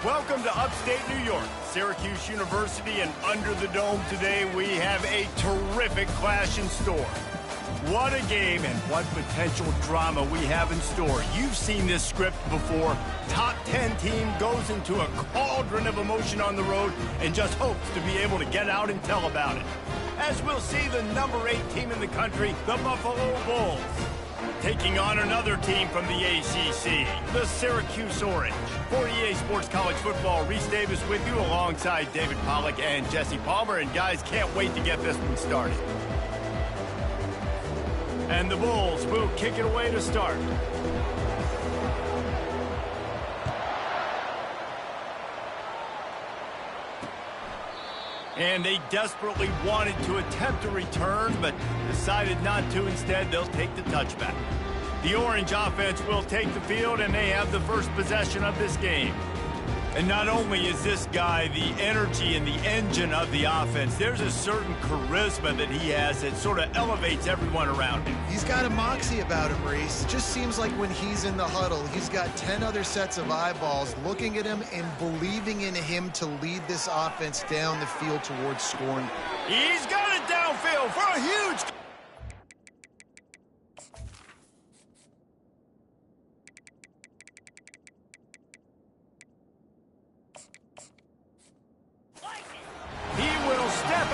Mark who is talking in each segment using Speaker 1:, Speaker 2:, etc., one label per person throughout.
Speaker 1: Welcome to upstate New York, Syracuse University, and under the dome today we have a terrific clash in store. What a game and what potential drama we have in store. You've seen this script before. Top 10 team goes into a cauldron of emotion on the road and just hopes to be able to get out and tell about it. As we'll see the number 8 team in the country, the Buffalo Bulls, taking on another team from the ACC, the Syracuse Orange. For EA Sports College Football, Reese Davis with you alongside David Pollack and Jesse Palmer. And guys, can't wait to get this one started. And the Bulls will kick it away to start. And they desperately wanted to attempt a return, but decided not to. Instead, they'll take the touchback. The Orange offense will take the field, and they have the first possession of this game. And not only is this guy the energy and the engine of the offense, there's a certain charisma that he has that sort of elevates everyone around him.
Speaker 2: He's got a moxie about him, Reese. It just seems like when he's in the huddle, he's got 10 other sets of eyeballs looking at him and believing in him to lead this offense down the field towards scoring.
Speaker 1: He's got it downfield for a huge...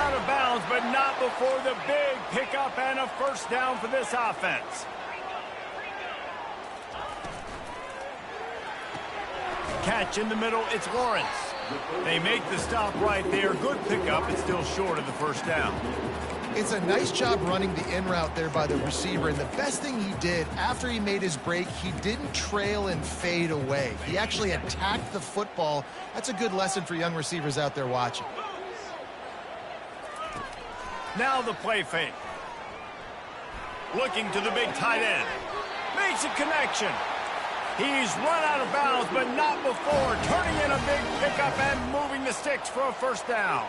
Speaker 1: out of bounds, but not before the big pickup and a first down for this offense. Catch in the middle, it's Lawrence. They make the stop right there. Good pickup, it's still short of the first down.
Speaker 2: It's a nice job running the in route there by the receiver, and the best thing he did after he made his break, he didn't trail and fade away. He actually attacked the football. That's a good lesson for young receivers out there watching.
Speaker 1: Now the play fake. Looking to the big tight end. Makes a connection. He's run out of bounds, but not before. Turning in a big pickup and moving the sticks for a first down.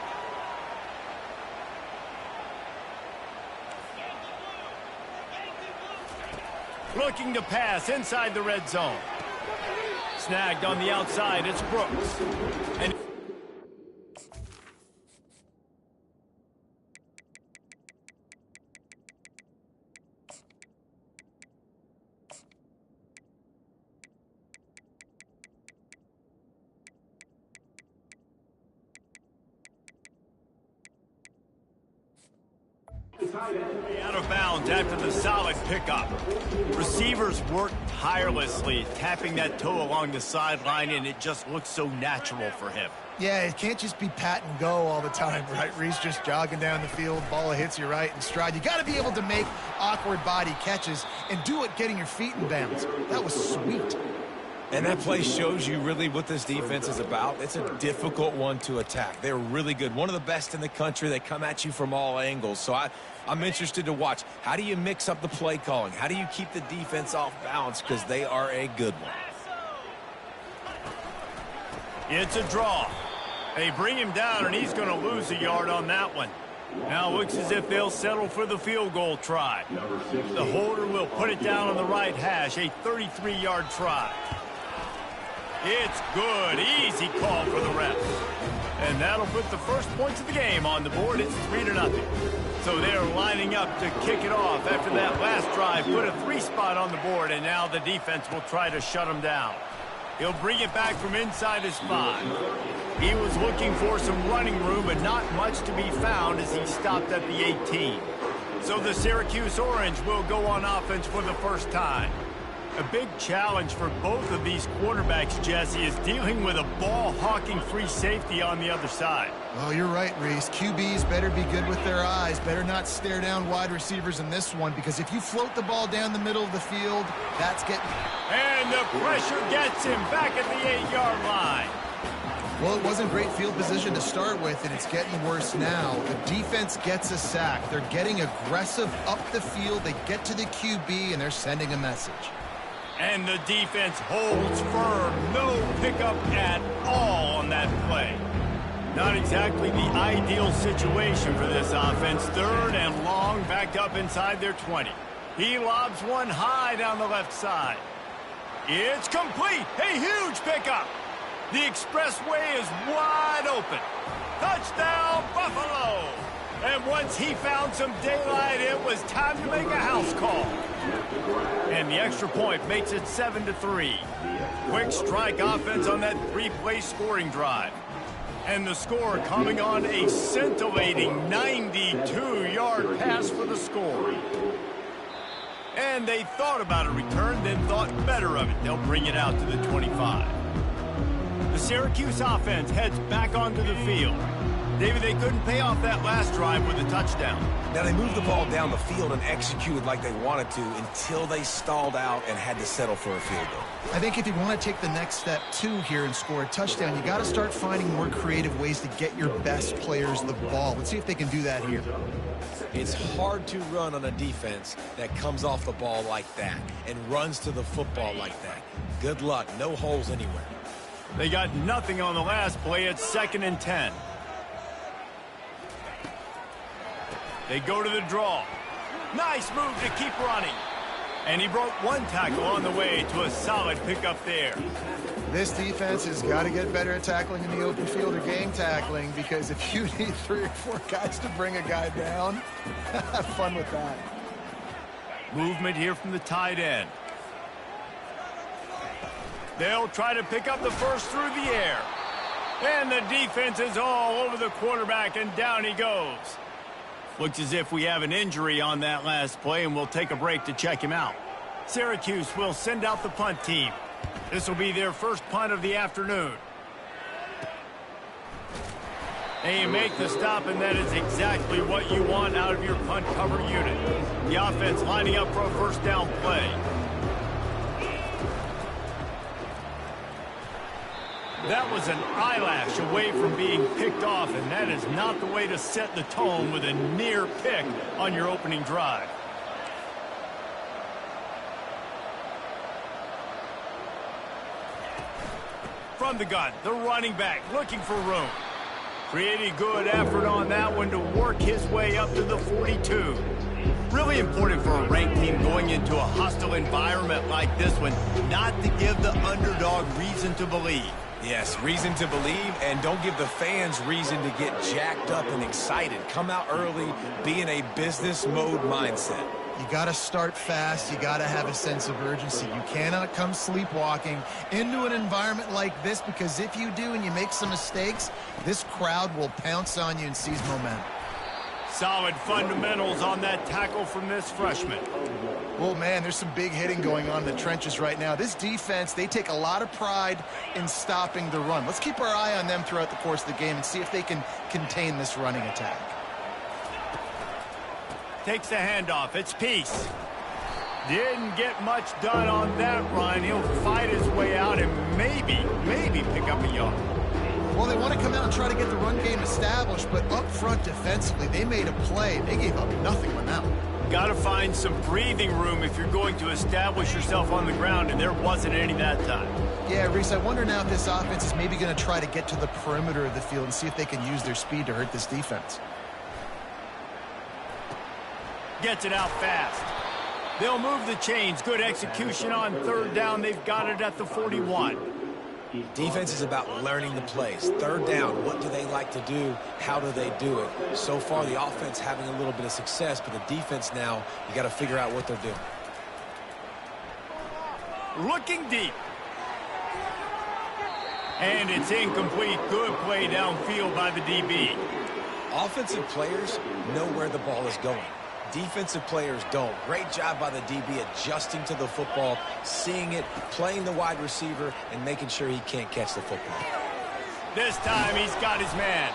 Speaker 1: Looking to pass inside the red zone. Snagged on the outside, it's Brooks. And out of bounds after the solid pickup. Receivers work tirelessly, tapping that toe along the sideline, and it just looks so natural for him.
Speaker 2: Yeah, it can't just be pat and go all the time, right? Reese just jogging down the field, ball hits you right in stride. You got to be able to make awkward body catches and do it getting your feet in bounds. That was sweet.
Speaker 3: And that play shows you really what this defense is about. It's a difficult one to attack. They're really good. One of the best in the country. They come at you from all angles. So I'm interested to watch. How do you mix up the play calling? How do you keep the defense off balance? Because they are a good one.
Speaker 1: It's a draw. They bring him down, and he's going to lose a yard on that one. Now it looks as if they'll settle for the field goal try. The holder will put it down on the right hash, a 33-yard try. It's good. Easy call for the refs. And that'll put the first points of the game on the board. It's 3-0. So they're lining up to kick it off after that last drive. Put a 3 spot on the board, and now the defense will try to shut him down. He'll bring it back from inside his 5. He was looking for some running room, but not much to be found as he stopped at the 18. So the Syracuse Orange will go on offense for the first time. A big challenge for both of these quarterbacks, Jesse, is dealing with a ball-hawking free safety on the other side.
Speaker 2: Oh, you're right, Reese. QBs better be good with their eyes. Better not stare down wide receivers in this one, because if you float the ball down the middle of the field, that's getting...
Speaker 1: And the pressure gets him back at the 8-yard line.
Speaker 2: Well, it wasn't great field position to start with, and it's getting worse now. The defense gets a sack. They're getting aggressive up the field. They get to the QB, and they're sending a message.
Speaker 1: And the defense holds firm. No pickup at all on that play. Not exactly the ideal situation for this offense. 3rd and long, backed up inside their 20. He lobs one high down the left side. It's complete. A huge pickup. The expressway is wide open. Touchdown, Buffalo! And once he found some daylight, it was time to make a house call. And the extra point makes it 7-3. Quick strike offense on that three-play scoring drive. And the score coming on a scintillating 92-yard pass for the score. And they thought about a return, then thought better of it. They'll bring it out to the 25. The Syracuse offense heads back onto the field. David, they couldn't pay off that last drive with a touchdown.
Speaker 3: Now, they moved the ball down the field and executed like they wanted to until they stalled out and had to settle for a field goal.
Speaker 2: I think if you want to take the next step, too, here and score a touchdown, you got to start finding more creative ways to get your best players the ball. Let's see if they can do that here.
Speaker 3: It's hard to run on a defense that comes off the ball like that and runs to the football like that. Good luck. No holes anywhere.
Speaker 1: They got nothing on the last play. It's 2nd and 10. They go to the draw. Nice move to keep running. And he broke one tackle on the way to a solid pickup there.
Speaker 2: This defense has got to get better at tackling in the open field or game tackling, because if you need 3 or 4 guys to bring a guy down, have fun with that.
Speaker 1: Movement here from the tight end. They'll try to pick up the first through the air. And the defense is all over the quarterback, and down he goes. Looks as if we have an injury on that last play, and we'll take a break to check him out. Syracuse will send out the punt team. This will be their first punt of the afternoon. They make the stop, and that is exactly what you want out of your punt cover unit. The offense lining up for a first down play. That was an eyelash away from being picked off, and that is not the way to set the tone with a near pick on your opening drive. From the gun, the running back looking for room. Pretty good effort on that one to work his way up to the 42. Really important for a ranked team going into a hostile environment like this one, not to give the underdog reason to believe.
Speaker 3: Yes, reason to believe, and don't give the fans reason to get jacked up and excited. Come out early, be in a business mode mindset.
Speaker 2: You got to start fast. You got to have a sense of urgency. You cannot come sleepwalking into an environment like this, because if you do and you make some mistakes, this crowd will pounce on you and seize momentum.
Speaker 1: Solid fundamentals on that tackle from this freshman.
Speaker 2: Well, man, there's some big hitting going on in the trenches right now. This defense, they take a lot of pride in stopping the run. Let's keep our eye on them throughout the course of the game and see if they can contain this running attack.
Speaker 1: Takes the handoff. It's Peace. Didn't get much done on that run. He'll fight his way out and maybe pick up a yard.
Speaker 2: Well, they want to come out and try to get the run game established, but up front defensively, they made a play. They gave up nothing on that one.
Speaker 1: Got to find some breathing room if you're going to establish yourself on the ground, and there wasn't any that time.
Speaker 2: Yeah, Reese, I wonder now if this offense is maybe going to try to get to the perimeter of the field and see if they can use their speed to hurt this defense.
Speaker 1: Gets it out fast. They'll move the chains. Good execution on third down. They've got it at the 41.
Speaker 3: Defense is about learning the plays. Third down, what do they like to do? How do they do it? So far, the offense having a little bit of success, but the defense now, you got to figure out what they're doing.
Speaker 1: Looking deep. And it's incomplete. Good play downfield by the DB.
Speaker 3: Offensive players know where the ball is going. Defensive players don't. Great job by the DB adjusting to the football, seeing it, playing the wide receiver, and making sure he can't catch the football.
Speaker 1: This time he's got his man.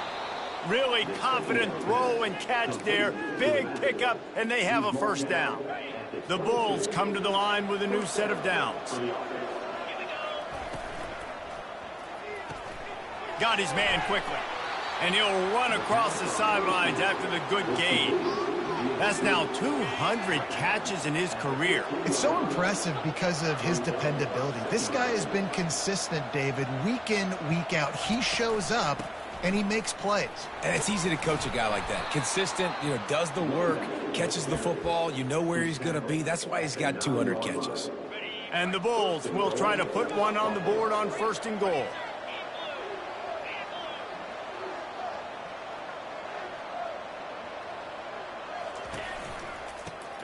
Speaker 1: Really confident throw and catch there. Big pickup, and they have a first down. The Bulls come to the line with a new set of downs. Got his man quickly. And he'll run across the sidelines after the good gain. That's now 200 catches in his career.
Speaker 2: It's so impressive because of his dependability. This guy has been consistent, David, week in, week out. He shows up, and he makes plays.
Speaker 3: And it's easy to coach a guy like that. Consistent, does the work, catches the football, you know where he's going to be. That's why he's got 200 catches.
Speaker 1: And the Bulls will try to put one on the board on 1st and goal.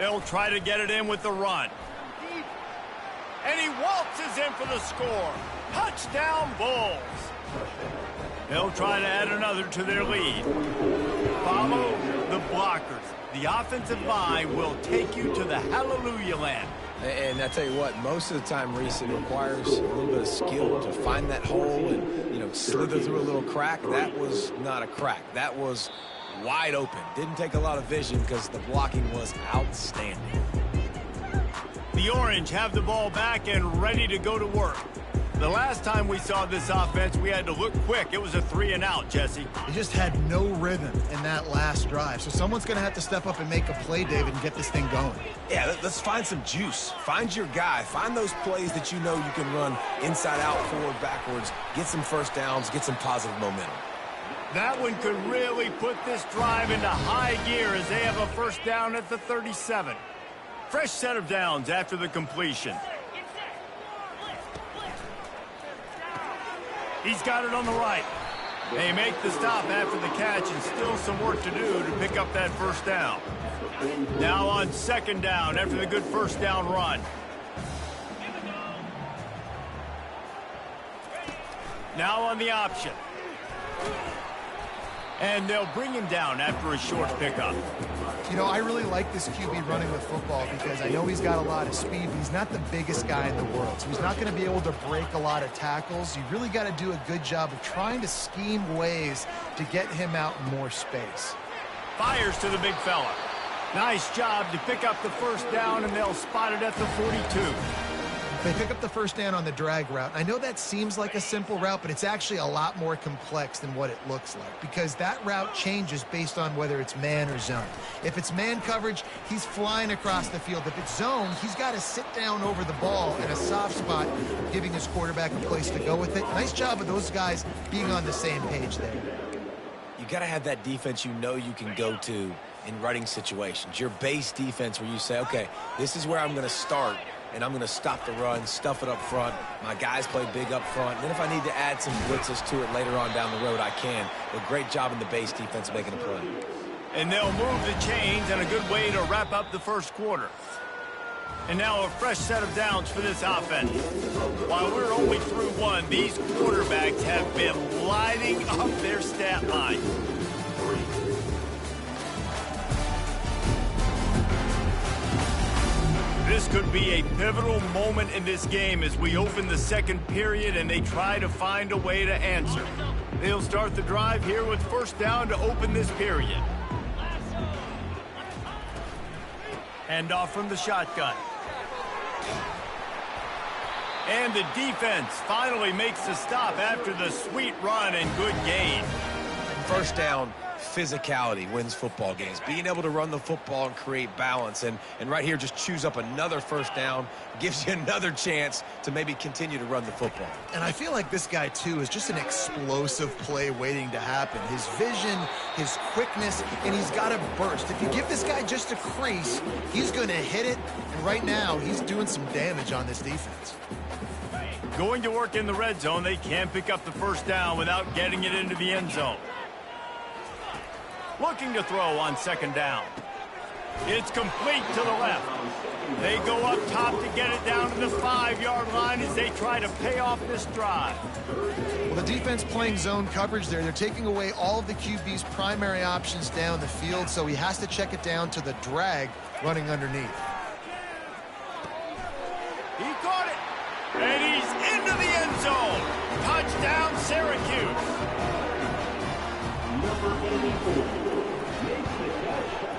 Speaker 1: They'll try to get it in with the run. And he waltzes in for the score. Touchdown, Bulls. They'll try to add another to their lead. Follow the blockers. The offensive line will take you to the hallelujah land.
Speaker 3: And I tell you what, most of the time, Reese, it requires a little bit of skill to find that hole and, slither through a little crack. That was not a crack. That was wide open. Didn't take a lot of vision because the blocking was outstanding.
Speaker 1: The Orange have the ball back and ready to go to work. The last time we saw this offense, we had to look quick. It was a 3-and-out, Jesse.
Speaker 2: They just had no rhythm in that last drive. So someone's going to have to step up and make a play, David, and get this thing going.
Speaker 3: Yeah, let's find some juice. Find your guy. Find those plays that you know you can run inside out, forward, backwards. Get some first downs. Get some positive momentum.
Speaker 1: That one could really put this drive into high gear as they have a first down at the 37. Fresh set of downs after the completion. He's got it on the right. They make the stop after the catch and still some work to do to pick up that first down. Now on second down after the good first down run. Now on the option. And they'll bring him down after a short pickup.
Speaker 2: I really like this QB running with football because I know he's got a lot of speed, but he's not the biggest guy in the world. So he's not going to be able to break a lot of tackles. You really got to do a good job of trying to scheme ways to get him out in more space.
Speaker 1: Fires to the big fella. Nice job to pick up the first down, and they'll spot it at the 42.
Speaker 2: They pick up the first down on the drag route. I know that seems like a simple route, but it's actually a lot more complex than what it looks like because that route changes based on whether it's man or zone. If it's man coverage, he's flying across the field. If it's zone, he's got to sit down over the ball in a soft spot, giving his quarterback a place to go with it. Nice job of those guys being on the same page there.
Speaker 3: You got to have that defense you can go to in running situations. Your base defense where you say, okay, this is where I'm going to start. And I'm going to stop the run, stuff it up front. My guys play big up front. And then if I need to add some blitzes to it later on down the road, I can. But great job in the base defense making a play.
Speaker 1: And they'll move the chains, and a good way to wrap up the first quarter. And now a fresh set of downs for this offense. While we're only through one, these quarterbacks have been lighting up their stat line. This could be a pivotal moment in this game as we open the second period and they try to find a way to answer. They'll start the drive here with first down to open this period. Hand off from the shotgun. And the defense finally makes the stop after the sweet run and good gain.
Speaker 3: First down. Physicality wins football games. Being able to run the football and create balance. And right here, just choose up another first down. Gives you another chance to maybe continue to run the football.
Speaker 2: And I feel like this guy, too, is just an explosive play waiting to happen. His vision, his quickness, and he's got a burst. If you give this guy just a crease, he's going to hit it. And right now, he's doing some damage on this defense.
Speaker 1: Going to work in the red zone, they can't pick up the first down without getting it into the end zone. Looking to throw on second down. It's complete to the left. They go up top to get it down to the 5-yard line as they try to pay off this drive.
Speaker 2: Well, the defense playing zone coverage there. They're taking away all of the QB's primary options down the field, so he has to check it down to the drag running underneath.
Speaker 1: He caught it, and he's into the end zone. Touchdown, Syracuse.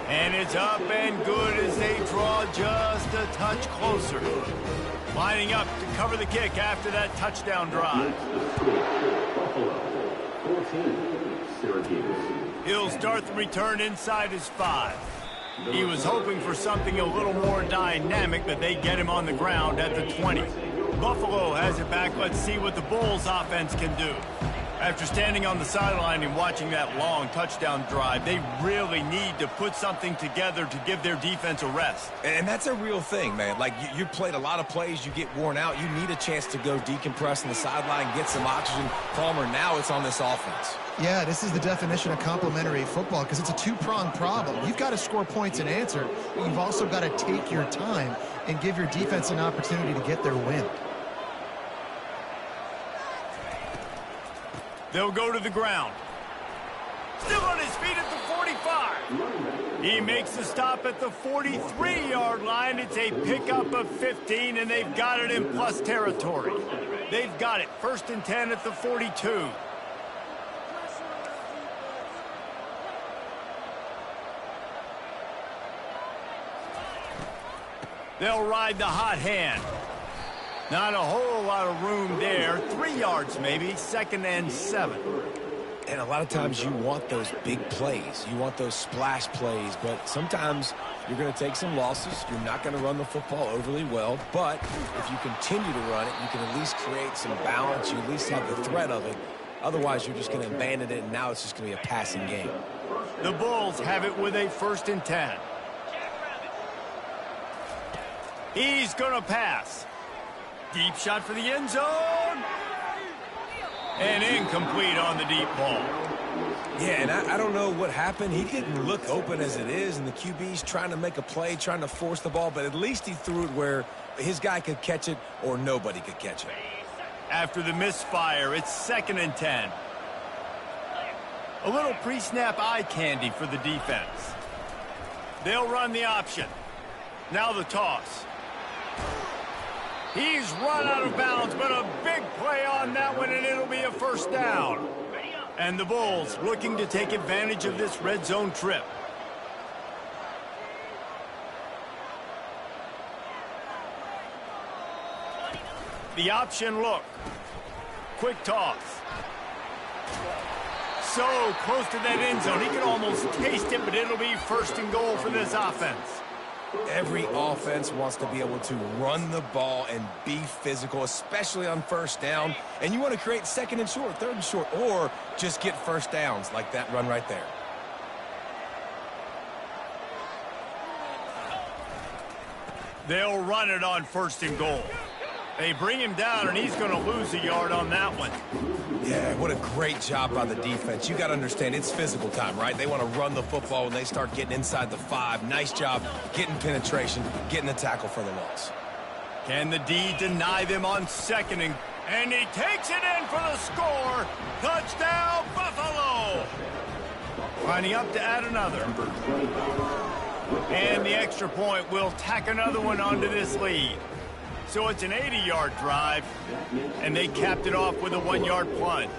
Speaker 1: And it's up and good as they draw just a touch closer. Lining up to cover the kick after that touchdown drive. He'll start the return inside his 5. He was hoping for something a little more dynamic, but they get him on the ground at the 20. Buffalo has it back. Let's see what the Bulls offense can do. After standing on the sideline and watching that long touchdown drive, they really need to put something together to give their defense a rest.
Speaker 3: And that's a real thing, man. Like, you played a lot of plays, you get worn out. You need a chance to go decompress on the sideline, get some oxygen. Palmer, now it's on this offense.
Speaker 2: Yeah, this is the definition of complementary football because it's a two-pronged problem. You've got to score points and answer, but you've also got to take your time and give your defense an opportunity to get their win.
Speaker 1: They'll go to the ground. Still on his feet at the 45. He makes the stop at the 43-yard line. It's a pickup of 15, and they've got it in plus territory. They've got it 1st and 10 at the 42. They'll ride the hot hand. Not a whole lot of room there. 3 yards maybe, 2nd and 7.
Speaker 3: And a lot of times you want those big plays. You want those splash plays, but sometimes you're going to take some losses. You're not going to run the football overly well, but if you continue to run it, you can at least create some balance. You at least have the threat of it. Otherwise, you're just going to abandon it, and now it's just going to be a passing game.
Speaker 1: The Bulls have it with a 1st and 10. He's going to pass. Deep shot for the end zone. And incomplete on the deep ball.
Speaker 3: Yeah, and I don't know what happened. He didn't look open as it is, and the QB's trying to make a play, trying to force the ball, but at least he threw it where his guy could catch it or nobody could catch it.
Speaker 1: After the misfire, it's 2nd and 10. A little pre-snap eye candy for the defense. They'll run the option. Now the toss. He's run out of bounds, but a big play on that one, and it'll be a 1st down. And the Bulls looking to take advantage of this red zone trip. The option look. Quick toss. So close to that end zone. He could almost taste it, but it'll be 1st and goal for this offense.
Speaker 3: Every offense wants to be able to run the ball and be physical, especially on 1st down. And you want to create 2nd and short, 3rd and short, or just get 1st downs like that run right there.
Speaker 1: They'll run it on 1st and goal. They bring him down, and he's going to lose a yard on that one.
Speaker 3: Yeah, what a great job by the defense. You got to understand, it's physical time, right? They want to run the football when they start getting inside the 5. Nice job getting penetration, getting the tackle for the loss.
Speaker 1: Can the D deny them on 2nd? And he takes it in for the score. Touchdown, Buffalo. Lining up to add another. And the extra point will tack another one onto this lead. So it's an 80-yard drive, and they capped it off with a 1-yard plunge.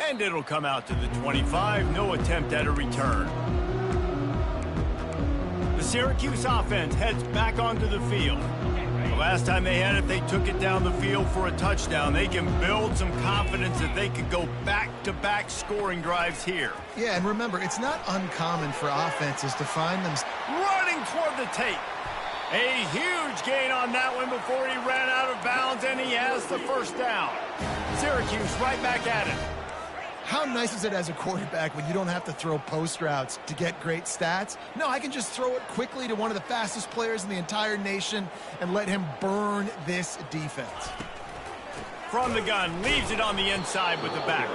Speaker 1: And it'll come out to the 25. No attempt at a return. The Syracuse offense heads back onto the field. The last time they had it, they took it down the field for a touchdown. They can build some confidence that they could go back-to-back scoring drives here.
Speaker 2: Yeah, and remember, it's not uncommon for offenses to find them
Speaker 1: running toward the tape. A huge gain on that one before he ran out of bounds, and he has the 1st down. Syracuse right back at it.
Speaker 2: How nice is it as a quarterback when you don't have to throw post routes to get great stats? No, I can just throw it quickly to one of the fastest players in the entire nation and let him burn this defense.
Speaker 1: From the gun, leaves it on the inside with the back.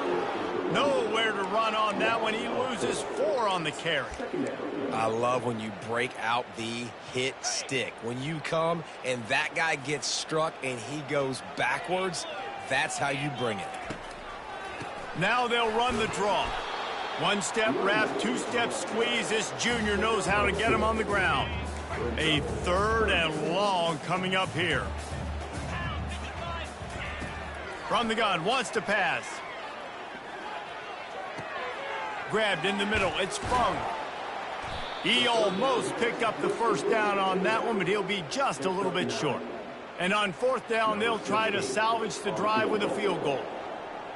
Speaker 1: Nowhere to run on that one. He loses 4 on the carry.
Speaker 3: I love when you break out the hit stick. When you come and that guy gets struck and he goes backwards, that's how you bring it.
Speaker 1: Now they'll run the draw. 1-step wrap, 2-step squeeze. This junior knows how to get him on the ground. A 3rd and long coming up here. From the gun, wants to pass. Grabbed in the middle, it's Fung. He almost picked up the 1st down on that one, but he'll be just a little bit short. And on 4th down, they'll try to salvage the drive with a field goal.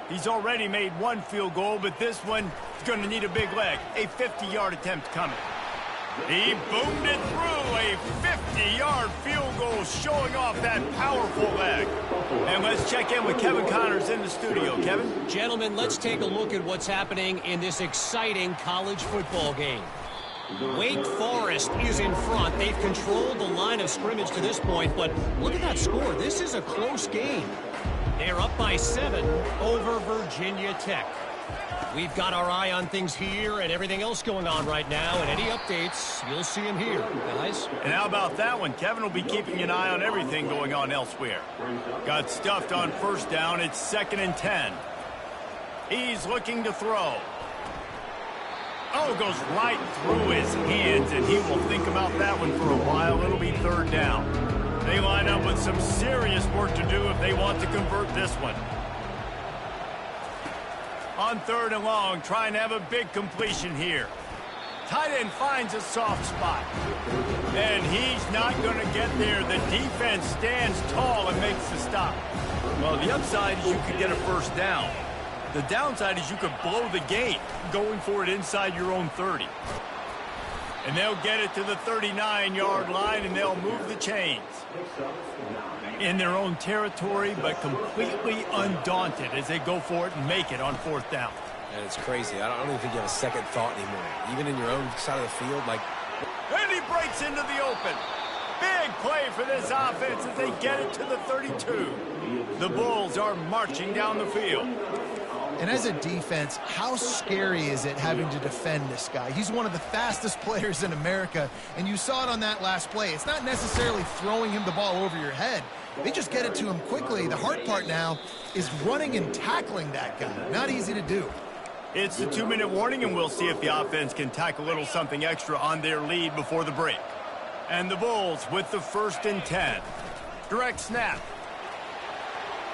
Speaker 1: He's already made 1 field goal, but this one is going to need a big leg. A 50-yard attempt coming. He boomed it through a 50-yard field goal, showing off that powerful leg. And let's check in with Kevin Connors in the studio. Kevin?
Speaker 4: Gentlemen, let's take a look at what's happening in this exciting college football game. Wake Forest is in front. They've controlled the line of scrimmage to this point, but look at that score. This is a close game. They're up by 7 over Virginia Tech. We've got our eye on things here and everything else going on right now, and any updates, you'll see them here, guys.
Speaker 1: And how about that one? Kevin will be keeping an eye on everything going on elsewhere. Got stuffed on first down. It's 2nd and 10. He's looking to throw. Oh, goes right through his hands, and he will think about that one for a while. It'll be 3rd down. They line up with some serious work to do if they want to convert this one. On 3rd and long, trying to have a big completion here. Tight end finds a soft spot. And he's not going to get there. The defense stands tall and makes the stop. Well, the upside is you could get a first down. The downside is you could blow the game going for it inside your own 30. And they'll get it to the 39-yard line, and they'll move the chains. In their own territory, but completely undaunted as they go for it and make it on 4th down.
Speaker 3: And it's crazy. I don't even think you have a second thought anymore. Even in your own side of the field, like...
Speaker 1: And he breaks into the open. Big play for this offense as they get it to the 32. The Bulls are marching down the field.
Speaker 2: And as a defense, how scary is it having to defend this guy? He's one of the fastest players in America, and you saw it on that last play. It's not necessarily throwing him the ball over your head. They just get it to him quickly. The hard part now is running and tackling that guy. Not easy to do.
Speaker 1: It's the 2-minute warning, and we'll see if the offense can tack a little something extra on their lead before the break. And the Bulls with the 1st and 10. Direct snap.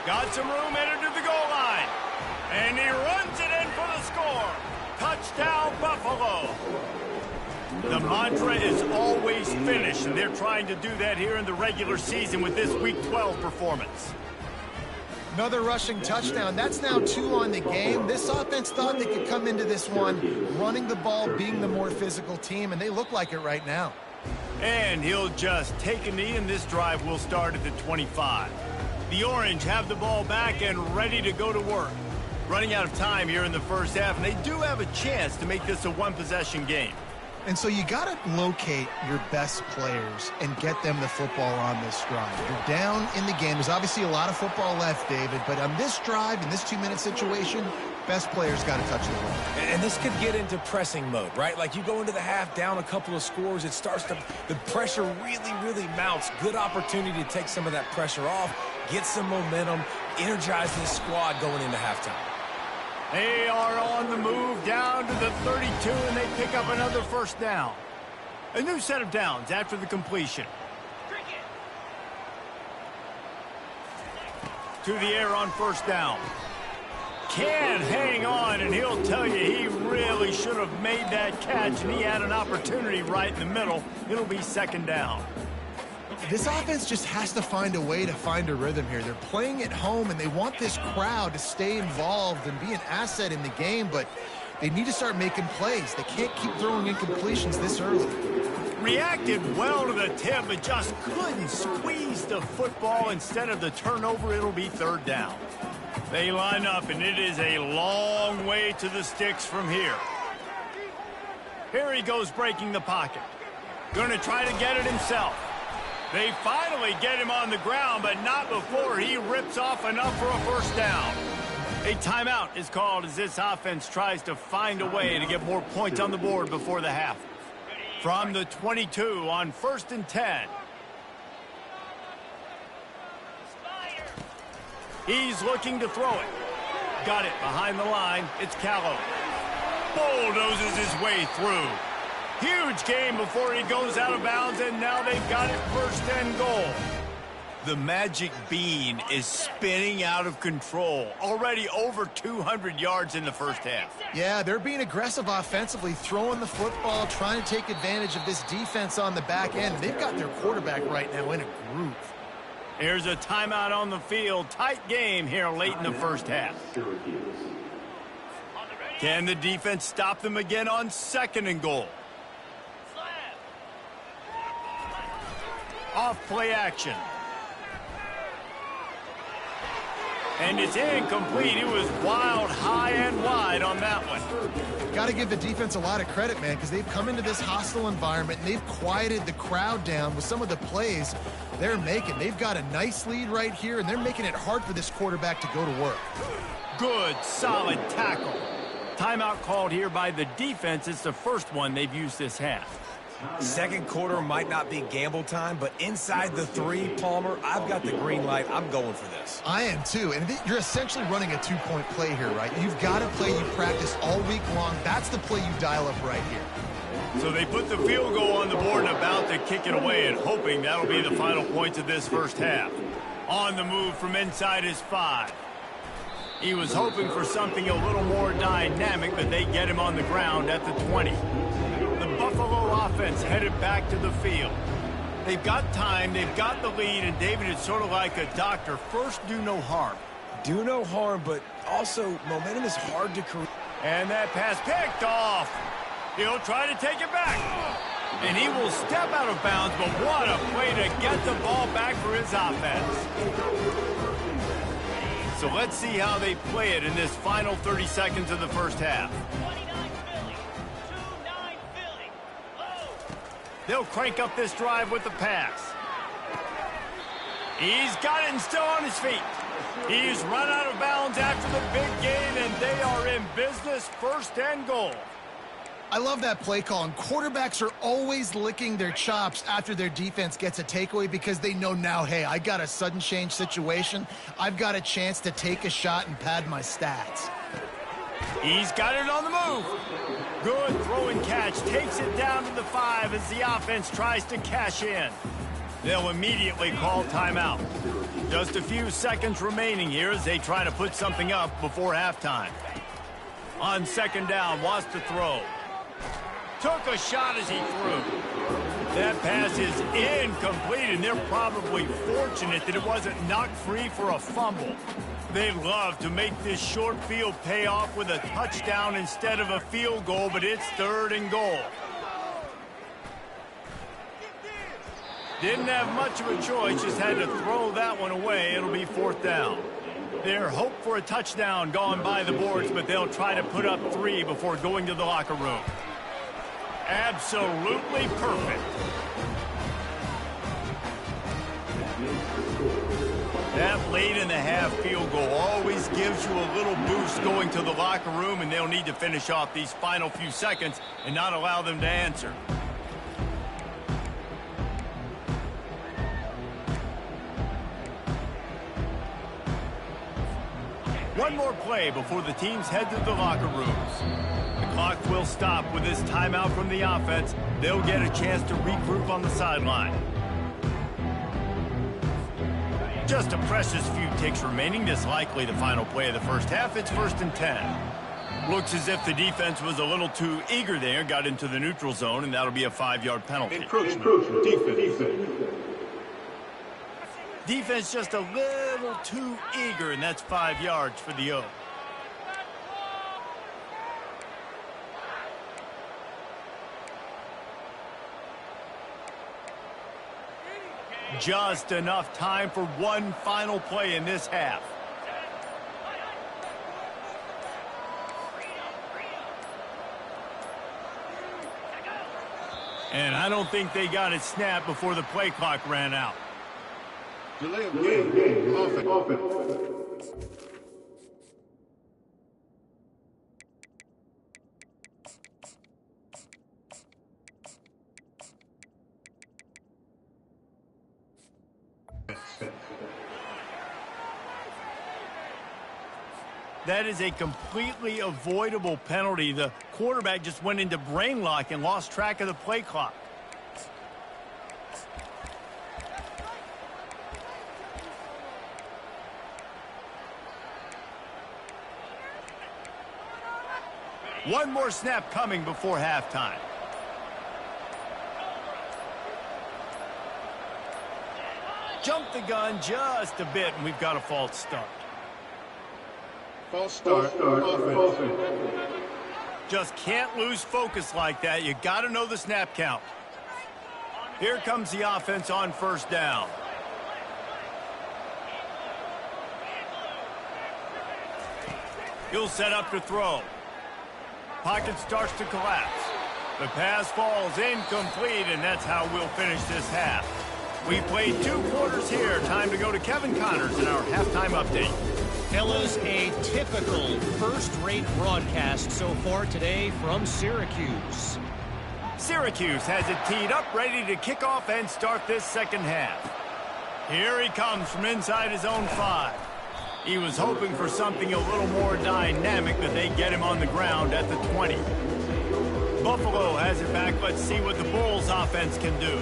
Speaker 1: Got some room, headed to the goal line. And he runs it in for the score. Touchdown, Buffalo. The mantra is always finish, and they're trying to do that here in the regular season with this Week 12 performance.
Speaker 2: Another rushing touchdown. That's now 2 on the game. This offense thought they could come into this one running the ball, being the more physical team, and they look like it right now.
Speaker 1: And he'll just take a knee, and this drive will start at the 25. The Orange have the ball back and ready to go to work. Running out of time here in the first half, and they do have a chance to make this a one-possession game.
Speaker 2: And so you got to locate your best players and get them the football on this drive. You're down in the game. There's obviously a lot of football left, David, but on this drive, in this 2-minute situation, best players got to touch the ball.
Speaker 3: And this could get into pressing mode, right? Like you go into the half down a couple of scores, it starts to, the pressure really mounts. Good opportunity to take some of that pressure off, get some momentum, energize this squad going into halftime.
Speaker 1: They are on the move down to the 32, and they pick up another first down. A new set of downs after the completion. To the air on first down. Can hang on, and he'll tell you he really should have made that catch, and he had an opportunity right in the middle. It'll be 2nd down.
Speaker 2: This offense just has to find a way to find a rhythm here. They're playing at home, and they want this crowd to stay involved and be an asset in the game, but they need to start making plays. They can't keep throwing incompletions this early.
Speaker 1: Reacted well to the tip, but just couldn't squeeze the football. Instead of the turnover, it'll be 3rd down. They line up, and it is a long way to the sticks from here. Here he goes breaking the pocket. Going to try to get it himself. They finally get him on the ground, but not before he rips off enough for a first down. A timeout is called as this offense tries to find a way to get more points on the board before the half. From the 22 on 1st and 10. He's looking to throw it. Got it behind the line. It's Callow. Bulldozes his way through. Huge game before he goes out of bounds, and now they've got it 1st and goal. The magic bean is spinning out of control. Already over 200 yards in the first half.
Speaker 2: Yeah, they're being aggressive offensively, throwing the football, trying to take advantage of this defense on the back end. They've got their quarterback right now in a groove.
Speaker 1: Here's a timeout on the field. Tight game here late in the first half. Can the defense stop them again on 2nd and goal? Off play action. And it's incomplete. It was wild, high and wide on that one.
Speaker 2: Got to give the defense a lot of credit, man, because they've come into this hostile environment and they've quieted the crowd down with some of the plays they're making. They've got a nice lead right here, and they're making it hard for this quarterback to go to work.
Speaker 1: Good, solid tackle. Timeout called here by the defense. It's the first one they've used this half.
Speaker 3: Second quarter might not be gamble time, but inside the 3, Palmer, I've got the green light. I'm going for this.
Speaker 2: I am too, and you're essentially running a 2-point play here, right? You've got a play you practice all week long. That's the play you dial up right here.
Speaker 1: So they put the field goal on the board and about to kick it away, and hoping that'll be the final points of this first half. On the move from inside his 5. He was hoping for something a little more dynamic, but they get him on the ground at the 20. The Buffalo offense headed back to the field. They've got time, they've got the lead, and David, it's sort of like a doctor. First, do no harm.
Speaker 3: Do no harm, but also momentum is hard to create.
Speaker 1: And that pass picked off. He'll try to take it back. And he will step out of bounds, but what a play to get the ball back for his offense. So let's see how they play it in this final 30 seconds of the first half. They'll crank up this drive with the pass. He's got it and still on his feet. He's run out of bounds after the big gain, and they are in business, 1st and goal.
Speaker 2: I love that play call, and quarterbacks are always licking their chops after their defense gets a takeaway because they know now, hey, I got a sudden change situation. I've got a chance to take a shot and pad my stats.
Speaker 1: He's got it on the move. Good throw and catch. Takes it down to the 5 as the offense tries to cash in. They'll immediately call timeout. Just a few seconds remaining here as they try to put something up before halftime. On 2nd down, wants to throw. Took a shot as he threw. That pass is incomplete, and they're probably fortunate that it wasn't knocked free for a fumble. They'd love to make this short field pay off with a touchdown instead of a field goal, but it's 3rd and goal. Didn't have much of a choice, just had to throw that one away. It'll be 4th down. Their hope for a touchdown gone by the boards, but they'll try to put up 3 before going to the locker room. Absolutely perfect. That late in the half field goal always gives you a little boost going to the locker room, and they'll need to finish off these final few seconds and not allow them to answer. One more play before the teams head to the locker rooms. The clock will stop with this timeout from the offense. They'll get a chance to regroup on the sideline. Just a precious few ticks remaining. This likely the final play of the first half. It's 1st and 10. Looks as if the defense was a little too eager there. Got into the neutral zone, and that'll be a 5-yard penalty.
Speaker 5: Encroachment. Defense.
Speaker 1: Defense just a little too eager, and that's 5 yards for the O. Just enough time for one final play in this half. And I don't think they got it snapped before the play clock ran out.
Speaker 5: Delay of game. Offense.
Speaker 1: That is a completely avoidable penalty. The quarterback just went into brain lock and lost track of the play clock. One more snap coming before halftime. Jumped the gun just a bit, and we've got a false start.
Speaker 5: False start. Offense.
Speaker 1: Just can't lose focus like that. You got to know the snap count. Here comes the offense on first down. He'll set up to throw. Pocket starts to collapse. The pass falls incomplete, and that's how we'll finish this half. We played 2 quarters here. Time to go to Kevin Connors in our halftime update.
Speaker 4: Fellas, a typical first-rate broadcast so far today from Syracuse.
Speaker 1: Syracuse has it teed up, ready to kick off and start this second half. Here he comes from inside his own 5. He was hoping for something a little more dynamic, but they get him on the ground at the 20. Buffalo has it back. Let's see what the Bulls offense can do.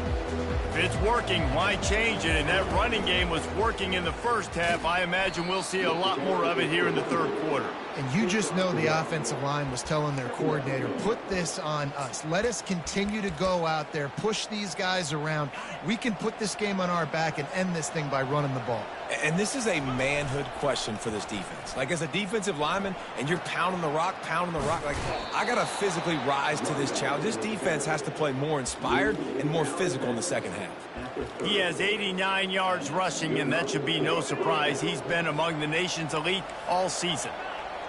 Speaker 1: If it's working, why change it? And that running game was working in the first half. I imagine we'll see a lot more of it here in the third quarter.
Speaker 2: And you just know the offensive line was telling their coordinator, put this on us. Let us continue to go out there, push these guys around. We can put this game on our back and end this thing by running the ball.
Speaker 3: And this is a manhood question for this defense. Like, as a defensive lineman, and you're pounding the rock, like, I got to physically rise to this challenge. This defense has to play more inspired and more physical in the second half.
Speaker 1: He has 89 yards rushing, and that should be no surprise. He's been among the nation's elite all season.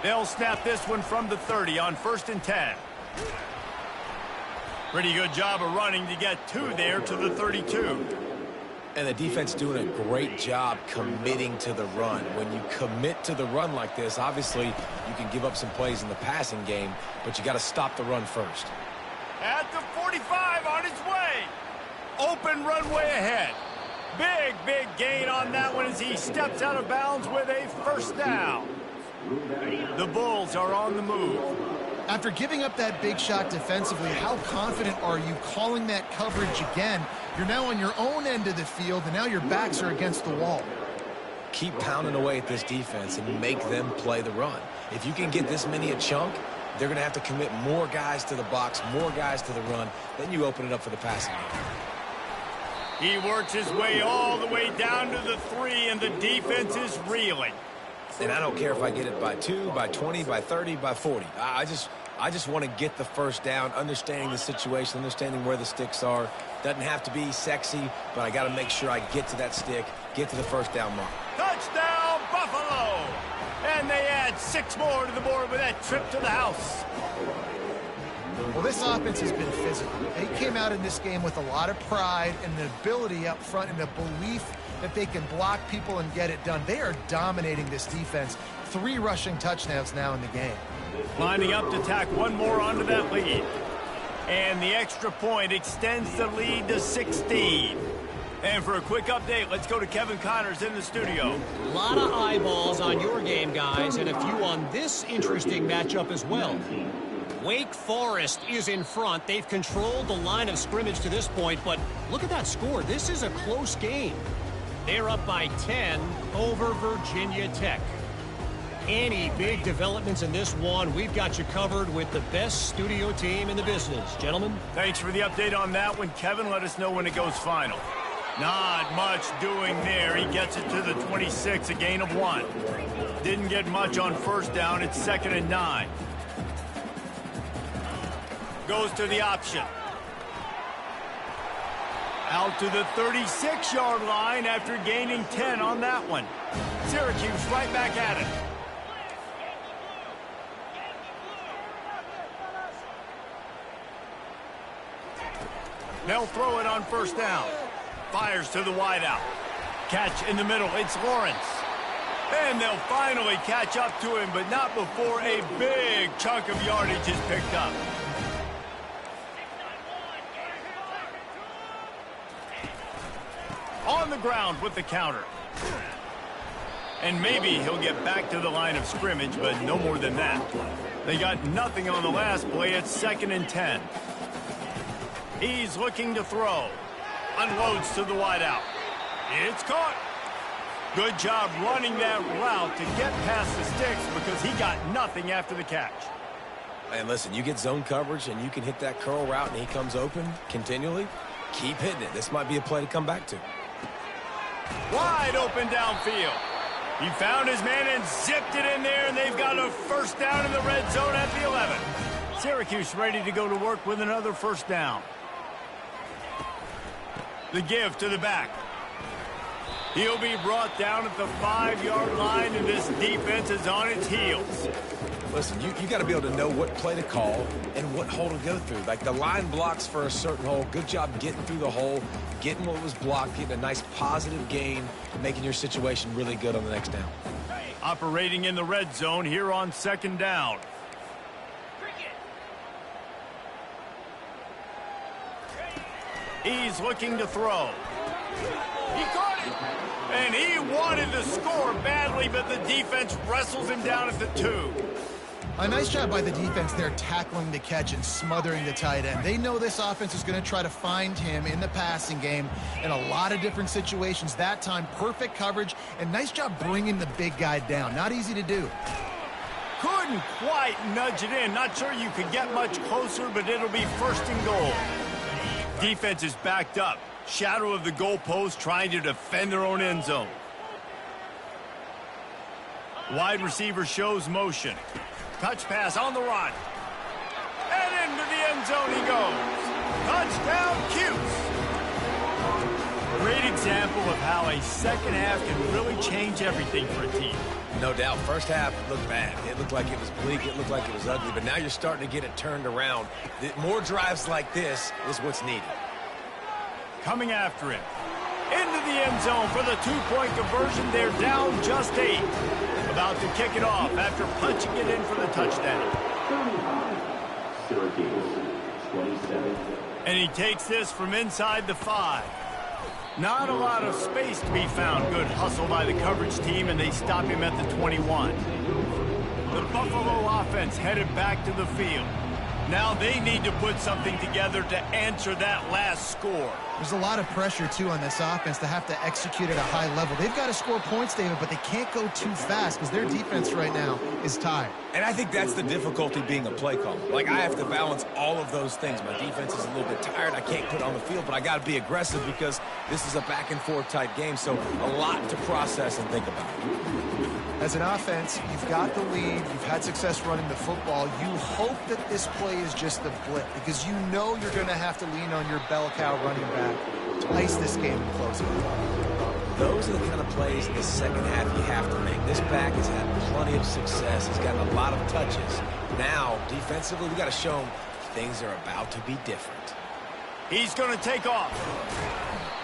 Speaker 1: They'll snap this one from the 30 on 1st and 10. Pretty good job of running to get 2 there to the 32.
Speaker 3: And the defense doing a great job committing to the run. When you commit to the run like this, obviously you can give up some plays in the passing game, but you got to stop the run first.
Speaker 1: At the 45 on his way. Open runway ahead. Big gain on that one as he steps out of bounds with a first down. The Bulls are on the move.
Speaker 2: After giving up that big shot defensively, how confident are you calling that coverage again? You're now on your own end of the field, and now your backs are against the wall.
Speaker 3: Keep pounding away at this defense and make them play the run. If you can get this many a chunk, they're going to have to commit more guys to the box, more guys to the run. Then you open it up for the passing game.
Speaker 1: He works his way all the way down to the 3, and the defense is reeling.
Speaker 3: And I don't care if I get it by 2, by 20, by 30, by 40. I just want to get the first down, understanding the situation, understanding where the sticks are. Doesn't have to be sexy, but I got to make sure I get to that stick, get to the first down mark.
Speaker 1: Touchdown, Buffalo! And they add 6 more to the board with that trip to the house.
Speaker 2: Well, this offense has been physical. They came out in this game with a lot of pride and an ability up front and a belief that they can block people and get it done. They are dominating this defense. 3 rushing touchdowns now in the game.
Speaker 1: Lining up to tack one more onto that lead. And the extra point extends the lead to 16. And for a quick update, let's go to Kevin Connors in the studio.
Speaker 4: A lot of eyeballs on your game, guys, and a few on this interesting matchup as well. Wake Forest is in front. They've controlled the line of scrimmage to this point, but look at that score. This is a close game. They're up by 10 over Virginia Tech. Any big developments in this one, we've got you covered with the best studio team in the business. Gentlemen.
Speaker 1: Thanks for the update on that one, Kevin. Let us know when it goes final. Not much doing there. He gets it to the 26, a gain of 1. Didn't get much on first down. It's 2nd and 9. Goes to the option. Out to the 36-yard line after gaining 10 on that one. Syracuse right back at it. They'll throw it on first down. Fires to the wideout. Catch in the middle. It's Lawrence. And they'll finally catch up to him, but not before a big chunk of yardage is picked up. On the ground with the counter. And maybe he'll get back to the line of scrimmage, but no more than that. They got nothing on the last play. It's 2nd and 10. He's looking to throw. Unloads to the wideout. It's caught. Good job running that route to get past the sticks because he got nothing after the catch.
Speaker 3: And listen, you get zone coverage and you can hit that curl route and he comes open continually. Keep hitting it. This might be a play to come back to.
Speaker 1: Wide open downfield. He found his man and zipped it in there, and they've got a first down in the red zone at the 11. Syracuse ready to go to work with another first down. The give to the back. He'll be brought down at the 5-yard line, and this defense is on its heels.
Speaker 3: Listen, you got to be able to know what play to call and what hole to go through. Like the line blocks for a certain hole. Good job getting through the hole, getting what was blocked, getting a nice positive gain, making your situation really good on the next down.
Speaker 1: Operating in the red zone here on 2nd down. He's looking to throw. He caught it! And he wanted to score badly, but the defense wrestles him down at the 2.
Speaker 2: A nice job by the defense there tackling the catch and smothering the tight end. They know this offense is going to try to find him in the passing game in a lot of different situations. That time, perfect coverage, and nice job bringing the big guy down. Not easy to do.
Speaker 1: Couldn't quite nudge it in. Not sure you could get much closer, but it'll be 1st and goal. Defense is backed up. Shadow of the goalpost trying to defend their own end zone. Wide receiver shows motion. Touch pass on the run. And into the end zone he goes. Touchdown, Cuse. Great example of how a second half can really change everything for a team.
Speaker 3: No doubt. First half looked bad. It looked like it was bleak. It looked like it was ugly. But now you're starting to get it turned around. More drives like this is what's needed.
Speaker 1: Coming after it. Into the end zone for the 2-point conversion. They're down just 8. About to kick it off after punching it in for the touchdown. And he takes this from inside the 5. Not a lot of space to be found. Good hustle by the coverage team, and they stop him at the 21. The Buffalo offense headed back to the field. Now they need to put something together to answer that last score.
Speaker 2: There's a lot of pressure, too, on this offense to have to execute at a high level. They've got to score points, David, but they can't go too fast because their defense right now is tired.
Speaker 3: And I think that's the difficulty being a play caller. Like, I have to balance all of those things. My defense is a little bit tired. I can't put it on the field, but I got to be aggressive because this is a back-and-forth type game, so a lot to process and think about.
Speaker 2: As an offense, you've got the lead. You've had success running the football. You hope that this play is just a blip because you know you're going to have to lean on your bell cow running back to ice this game and close it.
Speaker 3: Those are the kind of plays in the second half you have to make. This back has had plenty of success. He's gotten a lot of touches. Now, defensively, we got to show him things are about to be different.
Speaker 1: He's going to take off.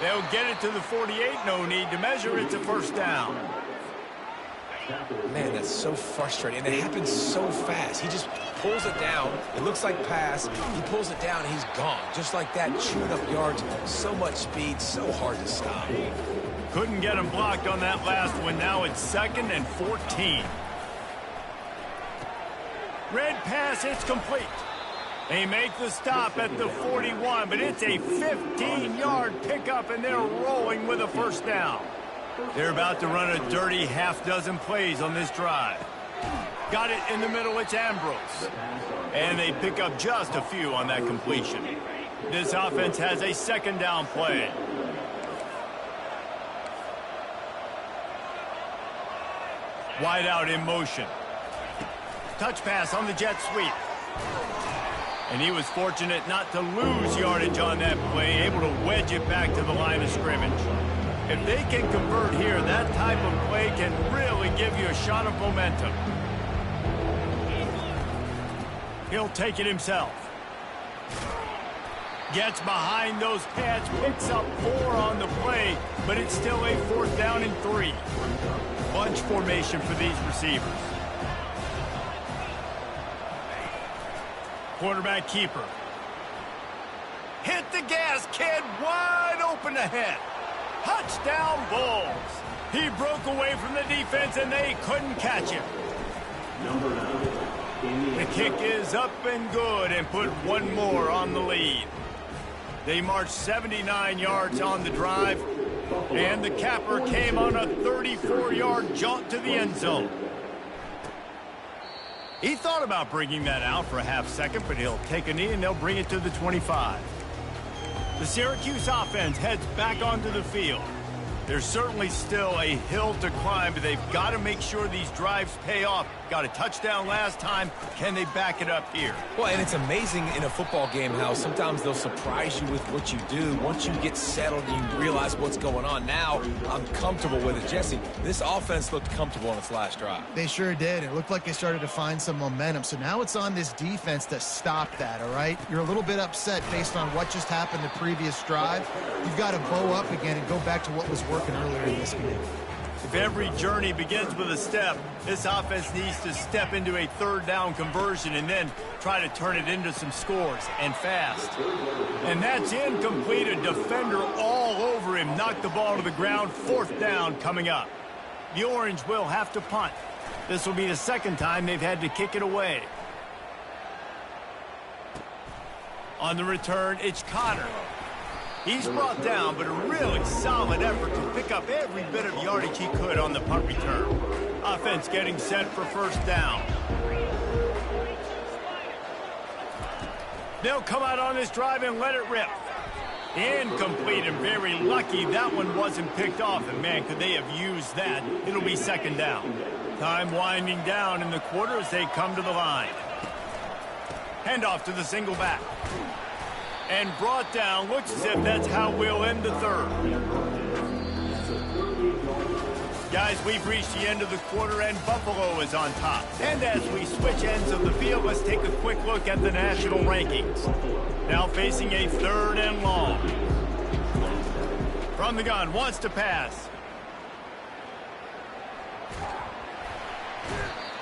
Speaker 1: They'll get it to the 48. No need to measure. It's a 1st down.
Speaker 3: Man, that's so frustrating. And it happens so fast. He just pulls it down. It looks like pass. He pulls it down, and he's gone. Just like that, chewing up yards. So much speed, so hard to stop.
Speaker 1: Couldn't get him blocked on that last one. Now it's 2nd and 14. Red pass, it's complete. They make the stop at the 41, but it's a 15-yard pickup, and they're rolling with a 1st down. They're about to run a dirty half-dozen plays on this drive. Got it in the middle, it's Ambrose. And they pick up just a few on that completion. This offense has a 2nd down play. Wide out in motion. Touch pass on the jet sweep. And he was fortunate not to lose yardage on that play, able to wedge it back to the line of scrimmage. If they can convert here, that type of play can really give you a shot of momentum. He'll take it himself. Gets behind those pads, picks up 4 on the play, but it's still a 4th down and 3. Bunch formation for these receivers. Quarterback keeper. Hit the gas, kid, wide open ahead. Touchdown, Bulls. He broke away from the defense, and they couldn't catch him. The kick is up and good and put one more on the lead. They marched 79 yards on the drive, and the capper came on a 34-yard jaunt to the end zone. He thought about bringing that out for a half second, but he'll take a knee, and they'll bring it to the 25. The Syracuse offense heads back onto the field. There's certainly still a hill to climb, but they've got to make sure these drives pay off. got a touchdown last time. Can they back it up here?
Speaker 3: Well, and it's amazing in a football game how sometimes they'll surprise you with what you do. Once you get settled and you realize what's going on, now I'm comfortable with it. Jesse, this offense looked comfortable on its last drive.
Speaker 2: They sure did. It looked like they started to find some momentum. So now it's on this defense to stop that, all right? You're a little bit upset based on what just happened the previous drive. You've got to bow up again and go back to what was working earlier in this game.
Speaker 1: If every journey begins with a step, this offense needs to step into a third down conversion and then try to turn it into some scores, and fast. And that's incomplete. A defender all over him. Knocked the ball to the ground. Fourth down coming up. The Orange will have to punt. This will be the second time they've had to kick it away. On the return, it's Cotter. He's brought down, but a really solid effort to pick up every bit of yardage he could on the punt return. Offense getting set for first down. They'll come out on this drive and let it rip. Incomplete, and very lucky that one wasn't picked off. And man, could they have used that. It'll be second down. Time winding down in the quarter as they come to the line. Handoff to the single back. And brought down. Looks as if that's how we'll end the third. Guys, we've reached the end of the quarter, and Buffalo is on top. And as we switch ends of the field, let's take a quick look at the national rankings. Now facing a third and long. From the gun, wants to pass.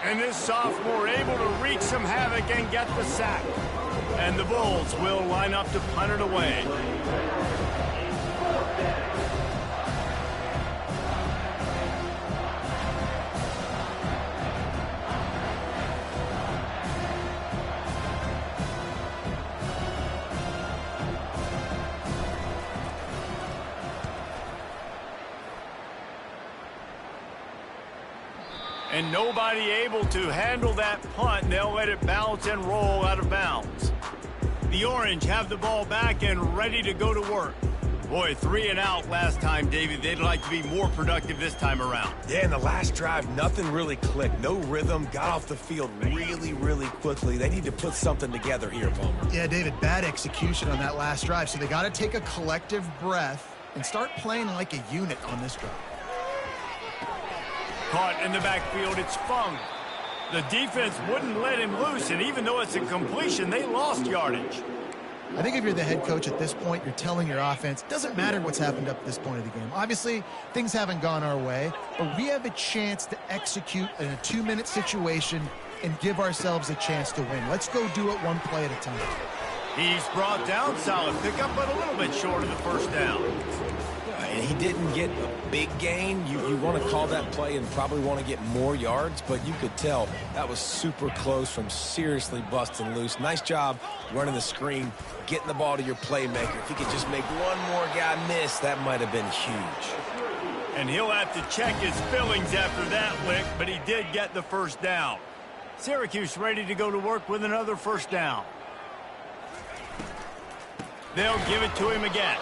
Speaker 1: And this sophomore able to wreak some havoc and get the sack. And the Bulls will line up to punt it away. And nobody able to handle that punt. They'll let it bounce and roll out of bounds. The Orange have the ball back and ready to go to work. Boy, 3 and out last time, David. They'd like to be more productive this time around.
Speaker 3: Yeah, in the last drive, nothing really clicked. No rhythm. Got off the field really, really quickly. They need to put something together here, Palmer.
Speaker 2: Yeah, David, bad execution on that last drive. So they got to take a collective breath and start playing like a unit on this drive.
Speaker 1: Caught in the backfield, it's Fung. The defense wouldn't let him loose, and even though it's a completion, they lost yardage.
Speaker 2: I think if you're the head coach at this point, you're telling your offense, doesn't matter what's happened up to this point of the game. Obviously, things haven't gone our way, but we have a chance to execute in a 2-minute situation and give ourselves a chance to win. Let's go do it one play at a time.
Speaker 1: He's brought down, solid pickup, but a little bit short of the first down.
Speaker 3: And he didn't get a big gain. You want to call that play and probably want to get more yards, but you could tell that was super close from seriously busting loose. Nice job running the screen, getting the ball to your playmaker. If he could just make one more guy miss, that might have been huge.
Speaker 1: And he'll have to check his fillings after that lick, but he did get the first down. Syracuse ready to go to work with another first down. They'll give it to him again.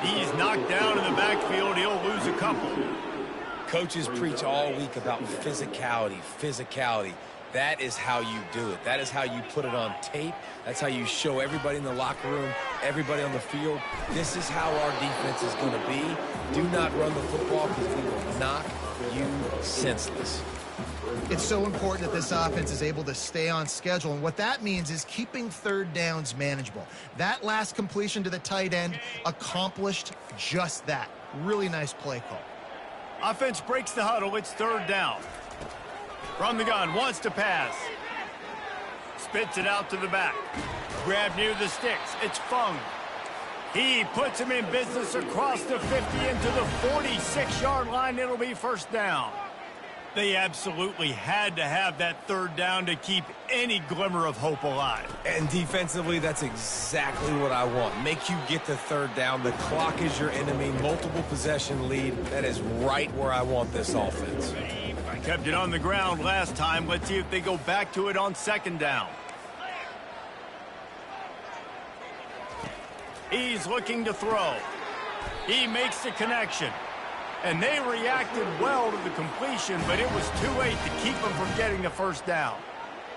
Speaker 1: He's knocked down in the backfield. He'll lose a couple.
Speaker 3: Coaches preach all week about physicality, physicality. That is how you do it. That is how you put it on tape. That's how you show everybody in the locker room, everybody on the field. This is how our defense is going to be. Do not run the football because we will knock you senseless.
Speaker 2: It's so important that this offense is able to stay on schedule, and what that means is keeping third downs manageable. That last completion to the tight end accomplished just that. Really nice play call.
Speaker 1: Offense breaks the huddle. It's third down. From the gun, wants to pass. Spits it out to the back. Grab near the sticks. It's Fung. He puts him in business across the 50 into the 46-yard line. It'll be first down. They absolutely had to have that third down to keep any glimmer of hope alive.
Speaker 3: And defensively, that's exactly what I want. Make you get the third down. The clock is your enemy. Multiple possession lead. That is right where I want this offense.
Speaker 1: Kept it on the ground last time. Let's see if they go back to it on second down. He's looking to throw. He makes the connection. And they reacted well to the completion, but it was too late to keep them from getting the first down.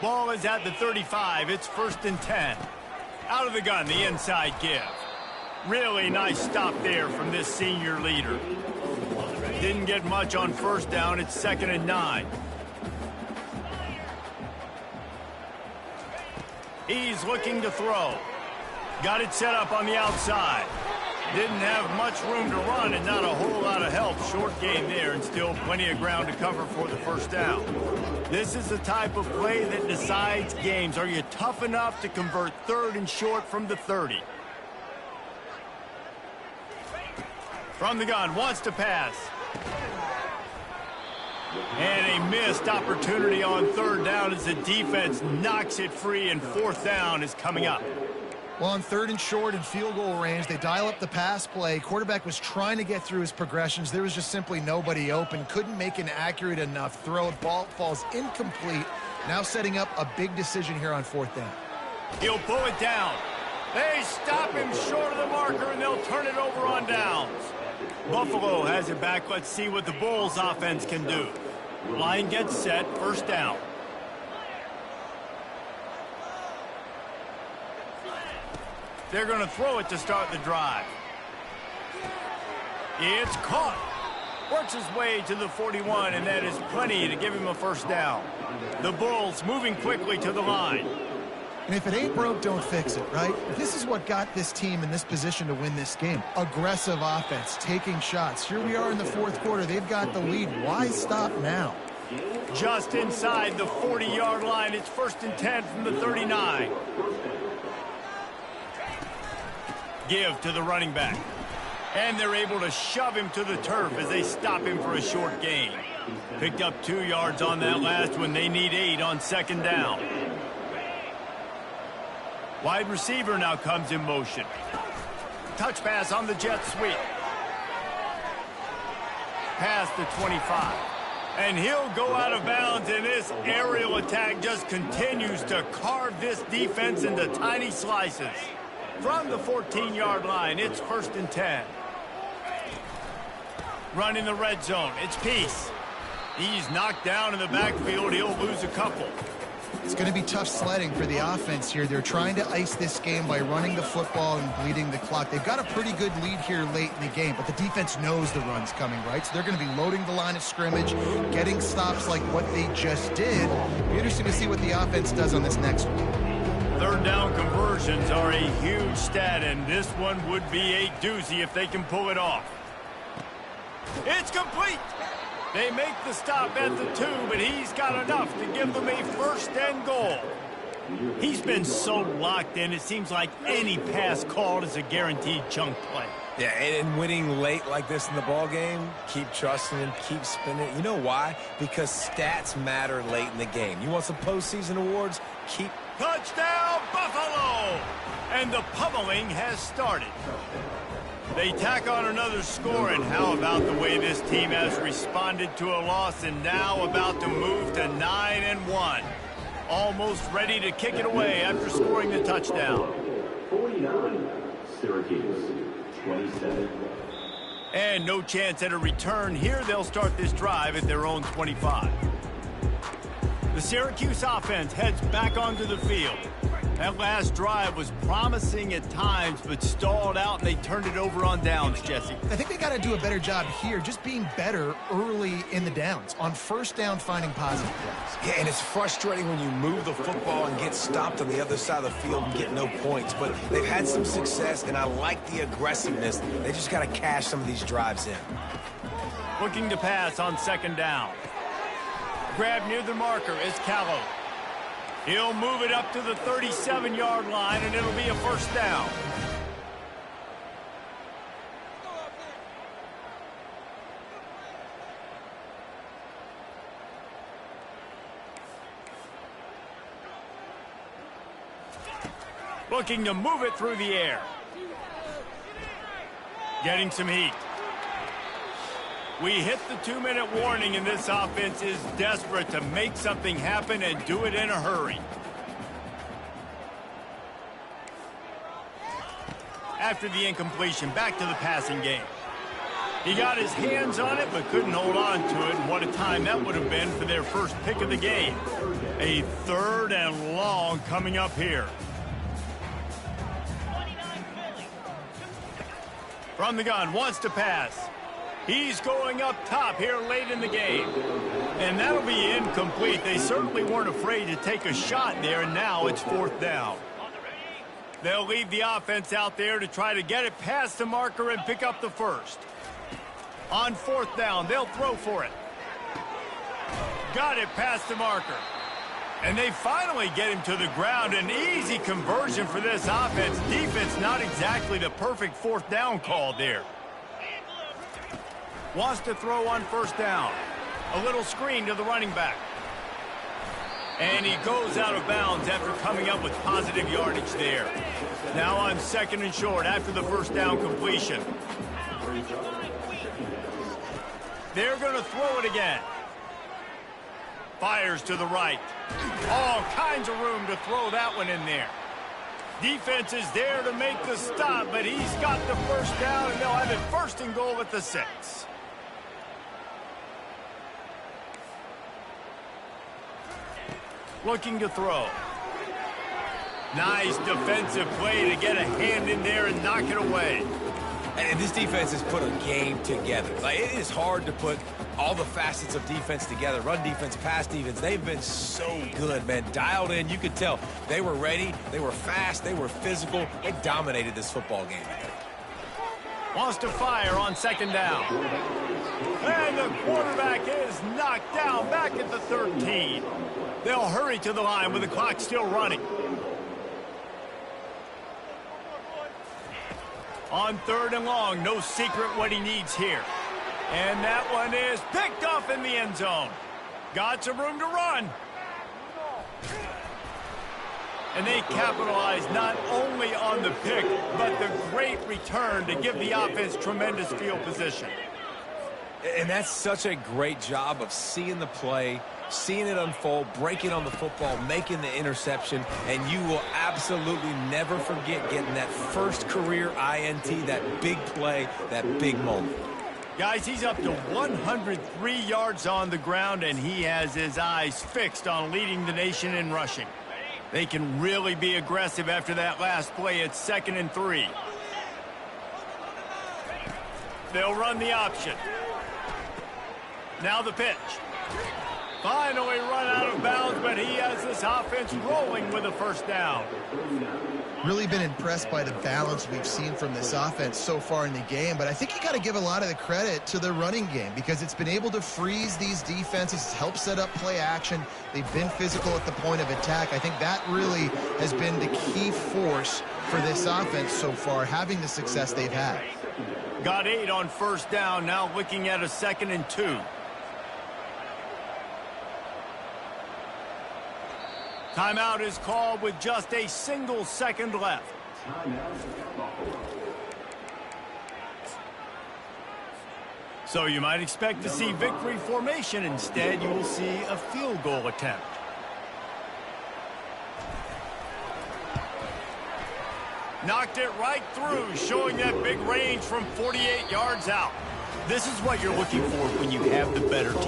Speaker 1: Ball is at the 35. It's 1st and 10. Out of the gun, the inside give. Really nice stop there from this senior leader. Didn't get much on first down. It's 2nd and 9. He's looking to throw. Got it set up on the outside. Didn't have much room to run and not a whole lot of help. Short gain there and still plenty of ground to cover for the first down. This is the type of play that decides games. Are you tough enough to convert 3rd and short from the 30? From the gun, wants to pass. And a missed opportunity on 3rd down as the defense knocks it free, and 4th down is coming up.
Speaker 2: Well, on 3rd and short and field goal range, they dial up the pass play. Quarterback was trying to get through his progressions. There was just simply nobody open. Couldn't make an accurate enough throw. Ball falls incomplete. Now setting up a big decision here on 4th down.
Speaker 1: He'll pull it down. They stop him short of the marker, and they'll turn it over on downs. Buffalo has it back. Let's see what the Bulls offense can do. Line gets set. 1st down. They're going to throw it to start the drive. It's caught. Works his way to the 41, and that is plenty to give him a 1st down. The Bulls moving quickly to the line.
Speaker 2: And if it ain't broke, don't fix it, right? This is what got this team in this position to win this game. Aggressive offense, taking shots. Here we are in the 4th quarter. They've got the lead. Why stop now?
Speaker 1: Just inside the 40-yard line. It's 1st and 10 from the 39. Give to the running back. And they're able to shove him to the turf as they stop him for a short gain. Picked up 2 yards on that last one. They need 8 on 2nd down. Wide receiver now comes in motion. Touch pass on the jet sweep. Past the 25. And he'll go out of bounds, and this aerial attack just continues to carve this defense into tiny slices. From the 14-yard line, it's 1st and 10. Run in the red zone. It's Peace. He's knocked down in the backfield. He'll lose a couple.
Speaker 2: It's going to be tough sledding for the offense here. They're trying to ice this game by running the football and bleeding the clock. They've got a pretty good lead here late in the game, but the defense knows the run's coming, right? So they're going to be loading the line of scrimmage, getting stops like what they just did. It'll be interesting to see what the offense does on this next one.
Speaker 1: 3rd down conversions are a huge stat, and this one would be a doozy if they can pull it off. It's complete. They make the stop at the 2, but he's got enough to give them a 1st and goal. He's been so locked in, it seems like any pass called is a guaranteed chunk play.
Speaker 3: Yeah, and winning late like this in the ball game, keep trusting him, keep spinning. You know why? Because stats matter late in the game. You want some postseason awards? Keep...
Speaker 1: Touchdown, Buffalo! And the pummeling has started. They tack on another score, and how about the way this team has responded to a loss and now about to move to 9-1. Almost ready to kick it away after scoring the touchdown.
Speaker 6: 49, Syracuse, 27.
Speaker 1: And no chance at a return here. They'll start this drive at their own 25. The Syracuse offense heads back onto the field. That last drive was promising at times, but stalled out, and they turned it over on downs, Jesse.
Speaker 2: I think they got to do a better job here, just being better early in the downs. On 1st down, finding positive plays.
Speaker 3: Yeah, and it's frustrating when you move the football and get stopped on the other side of the field and get no points. But they've had some success, and I like the aggressiveness. They just got to cash some of these drives in.
Speaker 1: Looking to pass on 2nd down. Grab near the marker is Callow. He'll move it up to the 37-yard line, and it'll be a 1st down. Looking to move it through the air. Getting some heat. We hit the 2-minute warning, and this offense is desperate to make something happen and do it in a hurry. After the incompletion, back to the passing game. He got his hands on it, but couldn't hold on to it. And what a time that would have been for their first pick of the game. A 3rd and long coming up here. From the gun, wants to pass. He's going up top here late in the game. And that'll be incomplete. They certainly weren't afraid to take a shot there, and now it's 4th down. They'll leave the offense out there to try to get it past the marker and pick up the first. On 4th down, they'll throw for it. Got it past the marker. And they finally get him to the ground. An easy conversion for this offense. Defense not exactly the perfect 4th down call there. Wants to throw on 1st down. A little screen to the running back. And he goes out of bounds after coming up with positive yardage there. Now on 2nd and short after the 1st down completion. They're going to throw it again. Fires to the right. All kinds of room to throw that one in there. Defense is there to make the stop, but he's got the 1st down, and they'll have it 1st and goal at the 6. Looking to throw. Nice defensive play to get a hand in there and knock it away.
Speaker 3: And this defense has put a game together. Like, it is hard to put all the facets of defense together. Run defense, pass defense. They've been so good, man. Dialed in. You could tell they were ready. They were fast. They were physical. They dominated this football game.
Speaker 1: Wants to fire on 2nd down. And the quarterback is knocked down back at the 13. They'll hurry to the line with the clock still running. On 3rd and long, no secret what he needs here. And that one is picked off in the end zone. Got some room to run. And they capitalize not only on the pick, but the great return to give the offense tremendous field position.
Speaker 3: And that's such a great job of seeing the play, seeing it unfold, breaking on the football, making the interception, and you will absolutely never forget getting that first career INT, that big play, that big moment.
Speaker 1: Guys, he's up to 103 yards on the ground, and he has his eyes fixed on leading the nation in rushing. They can really be aggressive after that last play. It's 2nd and 3. They'll run the option. Now the pitch. Finally run out of bounds, but he has this offense rolling with a 1st down.
Speaker 2: Really been impressed by the balance we've seen from this offense so far in the game, but I think you got to give a lot of the credit to the running game because it's been able to freeze these defenses, help set up play action. They've been physical at the point of attack. I think that really has been the key force for this offense so far, having the success they've had.
Speaker 1: Got 8 on 1st down, now looking at a 2nd and 2. Timeout is called with just a single second left. So you might expect to see victory formation. Instead, you will see a field goal attempt. Knocked it right through, showing that big range from 48 yards out. This is what you're looking for when you have the better team.